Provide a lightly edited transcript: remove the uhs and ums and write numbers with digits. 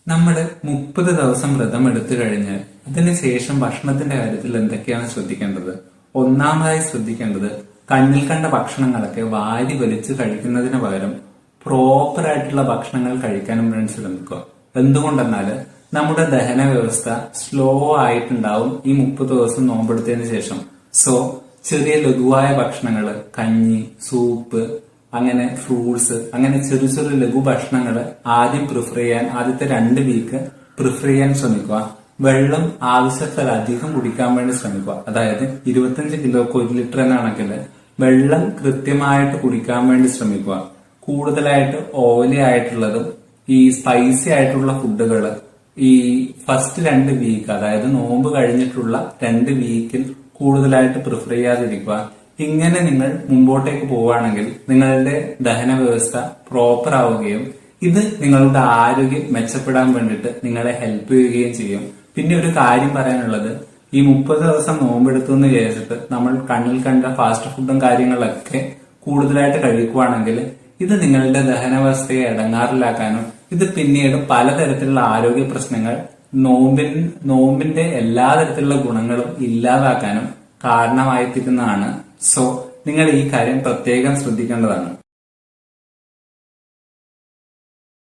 നമ്മൾ 30 ദിവസം വ്രതം എടുത്തു കഴിഞ്ഞാൽ അതിനുശേഷം ഭക്ഷണത്തിന്റെ കാര്യത്തിൽ എന്തൊക്കെയാണ് ശ്രദ്ധിക്കേണ്ടത്? ഒന്നാമതായി ശ്രദ്ധിക്കേണ്ടത് കണ്ണിൽ കണ്ട ഭക്ഷണങ്ങളൊക്കെ വാരി വലിച്ച് കഴിക്കുന്നതിന് പകരം പ്രോപ്പർ ആയിട്ടുള്ള ഭക്ഷണങ്ങൾ കഴിക്കാനും വേണ്ടി ശ്രമിക്കുക. എന്തുകൊണ്ടെന്നാല് നമ്മുടെ ദഹന വ്യവസ്ഥ സ്ലോ ആയിട്ടുണ്ടാവും ഈ 30 ദിവസം നോമ്പെടുത്തതിന് ശേഷം. സോ ചെറിയ ലഘുവായ ഭക്ഷണങ്ങള്, കഞ്ഞി, സൂപ്പ്, അങ്ങനെ ഫ്രൂട്ട്സ്, അങ്ങനെ ചെറു ചെറു ലഘു ഭക്ഷണങ്ങൾ ആദ്യം പ്രിഫർ ചെയ്യാൻ, ആദ്യത്തെ 2 വീക്ക് പ്രിഫർ ചെയ്യാൻ ശ്രമിക്കുക. വെള്ളം ആവശ്യത്തിലധികം കുടിക്കാൻ വേണ്ടി ശ്രമിക്കുക. അതായത് 25 കിലോക്ക് 1 ലിറ്റർ എന്ന കണക്കിൽ വെള്ളം കൃത്യമായിട്ട് കുടിക്കാൻ വേണ്ടി ശ്രമിക്കുക. കൂടുതലായിട്ട് ഓയിലി ആയിട്ടുള്ളതും ഈ സ്പൈസി ആയിട്ടുള്ള ഫുഡുകൾ ഈ ഫസ്റ്റ് 2 വീക്ക്, അതായത് നോമ്പ് കഴിഞ്ഞിട്ടുള്ള 2 വീക്കിൽ കൂടുതലായിട്ട് പ്രിഫർ ചെയ്യാതിരിക്കുക. ഇങ്ങനെ നിങ്ങൾ മുമ്പോട്ടേക്ക് പോവുകയാണെങ്കിൽ നിങ്ങളുടെ ദഹന വ്യവസ്ഥ പ്രോപ്പർ ആവുകയും ഇത് നിങ്ങളുടെ ആരോഗ്യം മെച്ചപ്പെടാൻ വേണ്ടിയിട്ട് നിങ്ങളെ ഹെൽപ്പ് ചെയ്യുകയും ചെയ്യും. പിന്നെ ഒരു കാര്യം പറയാനുള്ളത്, ഈ 30 ദിവസം നോമ്പെടുത്തു എന്ന് വിചാരിച്ചിട്ട് നമ്മൾ കണ്ണിൽ കണ്ട ഫാസ്റ്റ് ഫുഡും കാര്യങ്ങളൊക്കെ കൂടുതലായിട്ട് കഴിക്കുകയാണെങ്കിൽ ഇത് നിങ്ങളുടെ ദഹനാവസ്ഥയെ ഇടങ്ങാറിലാക്കാനും ഇത് പിന്നീട് പലതരത്തിലുള്ള ആരോഗ്യ പ്രശ്നങ്ങൾ, നോമ്പിന്റെ എല്ലാ തരത്തിലുള്ള ഗുണങ്ങളും ഇല്ലാതാക്കാനും കാരണമായിത്തീരുന്നതാണ്. സോ നിങ്ങൾ ഈ കാര്യം പ്രത്യേകം ശ്രദ്ധിക്കേണ്ടതാണ്.